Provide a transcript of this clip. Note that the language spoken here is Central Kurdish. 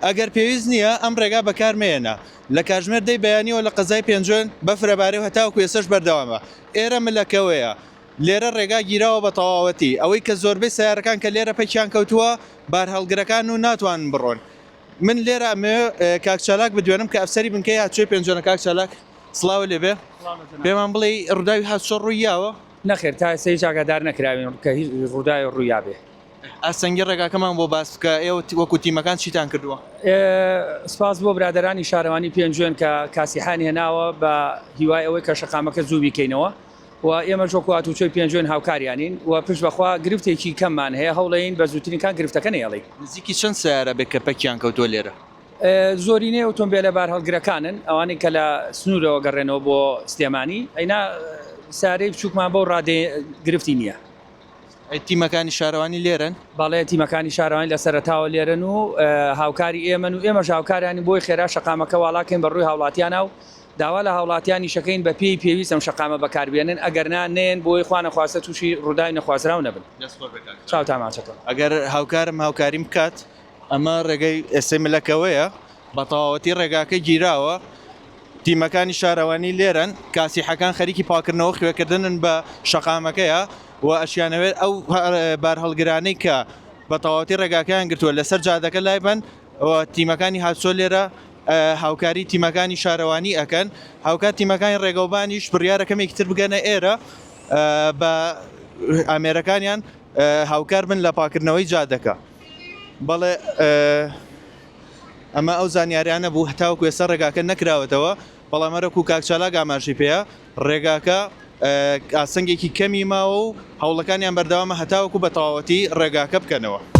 ئەگەر پێویست نییە ئەم ڕێگا بەکارمێنە لە کاتژمێر دەی بەیانیەوە لە قەزای پێنجۆن بەفرەبارەی و هەتاوکو ێسش بەردەوامە ئێرە ملەکەوەیە لێرە ڕێگا گیراوە بە تەواوەتی ئەوەی کە زۆربەی سیارەکان کە لێرە پەکیان کەوتووە بار هەڵگرەکان و ناتوانن بڕۆن من لێرە ئەمێ کاکچالاک بدوێنم کە ئەفسەری بنکەی هاتووی پێنجۆنە کاکچالاک سڵاوە لێبێ پێمان بڵێ ڕووداوی هاتچۆ ڕوویاوە نەخێر تا سەی چاگادار نەکراوین کە هیچ ڕووداوی ڕوویابێ ئاسەنگی ڕێگاکەمان بۆ باس بکە ئێوە وەکو تیمەکان چیتان کردووە سپاس بۆ برادرانی شارەوانی پێنجوێن کە کاسیحانی هێناوە بە هیوای ئەوەی کە شەقامەکە زوو بیکەینەوە و ئێمە ژۆکو هاتوچۆی پێنجوێن هاوکاریانین و پشت بەخوا گرفتێکی کەممان هەیە هەوڵەین بە زووترینکان گرفتەکە نێڵی نزیکی چەند سیارە بێت کە پەکیان کەوتۆ لێرە زۆرینێ ئۆتۆمبیلە بار هەڵگرەکانن ئەوانەی کە لە سنوورەوە گەڕێنەوە بۆ سلێمانی ئەینا سارەی بچووکمان بۆ ڕادێ گرفتی نییە تیمەکانی شارەوانی لێرن باڵێ تیمەکانی شارەوانی لە سەرتاوە لێرن و هاوکاری ئێمە و ئێمەش هاوکاریانی بۆی خێرا شەقامەکە واڵاکەین بە ڕووی هاوڵاتیانە و داوا لە هاوڵاتیانی شەکەین بە پێی پێویستم شەقامە بەکاربێنن ئەگەرنا نێن بۆی خوانە خواستە تووشی ڕووداوی نەخوازراو نەبن چاو تاماچەکە ئەگەر هاوکارم هاوکاریم بکات ئەمە ڕێگەی ئێسملەکەوەیە بە تەواوەتی ڕێگاکە گیراوە تیمەکانی شارەوانی لێرن کاسیحەکان خەریکی پاکردنەوە خوێکردنن بە شەقامەکەیە و ئەشیانەوێت ئەو بار هەڵگرانەی کە بە تەواوەتی ڕێگاکەیان گرتووە لەسەر جادەکە لای بن تیمەکانی هاتچۆ لێرە هاوکاری تیمەکانی شارەوانی ئەکەن هاوکار تیمەکانی ڕێگەوبانیش بڕیارەکەمێکی تر بگەنە ئێرە بە ئامێرەکانیان هاوکار بن لە پاکردنەوەی جادەکە بەڵێ ئەمە ئەو زانیاریانە بوو هەتاوەکو ێستا ڕێگاکە نەکراوەتەوە بەڵام ئەرەکو کاکچالاک ئاماژەی پێەیە ڕێگاکە ئاسەنگێکی کەمی ماوە و هەوڵەکانیان بەردەوامە هەتاوەکو بە تەواوەتی ڕێگاکە بکەنەوە